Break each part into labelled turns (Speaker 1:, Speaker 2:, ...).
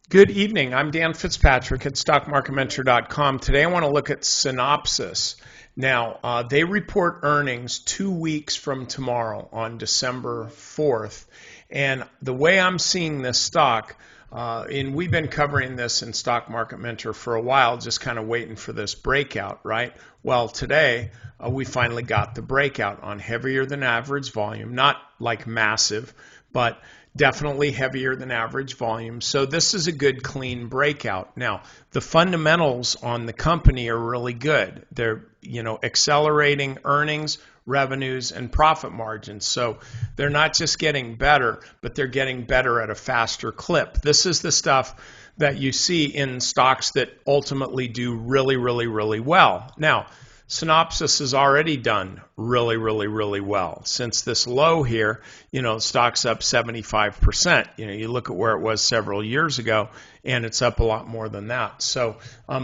Speaker 1: Good evening. I'm Dan Fitzpatrick at StockMarketMentor.com. Today I want to look at Synopsys. Now, they report earnings 2 weeks from tomorrow on December 4th. And the way I'm seeing this stock, and we've been covering this in Stock Market Mentor for a while, just kind of waiting for this breakout, right? Well, today we finally got the breakout on heavier than average volume, not like massive, but definitely heavier than average volume. So this is a good clean breakout. Now, the fundamentals on the company are really good. They're, accelerating earnings, revenues, and profit margins. So they're not just getting better, but they're getting better at a faster clip. This is the stuff that you see in stocks that ultimately do really, really, really well. Now, Synopsys has already done really, really, really well. Since this low here, stock's up 75%. You look at where it was several years ago, and it's up a lot more than that. So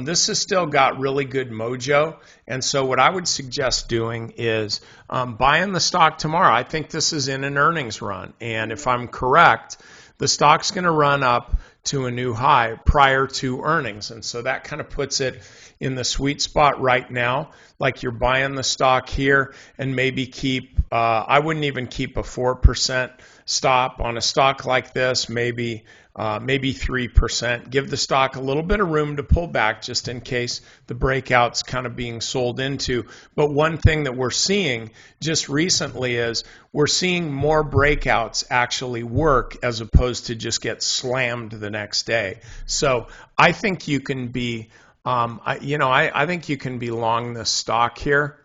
Speaker 1: this has still got really good mojo. And so what I would suggest doing is buying the stock tomorrow. I think this is in an earnings run. And if I'm correct, the stock's going to run up to a new high prior to earnings. And so that kind of puts it in the sweet spot right now. Like you're buying the stock here and maybe keep, I wouldn't even keep a 4% stop on a stock like this, maybe 3%. Give the stock a little bit of room to pull back just in case the breakout's kind of being sold into. But one thing that we're seeing just recently is we're seeing more breakouts actually work as opposed to just get slammed the next day. So I think you can be, I think you can be long this stock here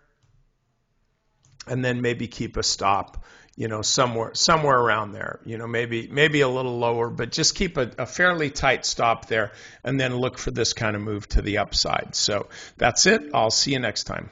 Speaker 1: and then maybe keep a stop, somewhere around there, maybe a little lower, but just keep a fairly tight stop there and then look for this kind of move to the upside. So that's it. I'll see you next time.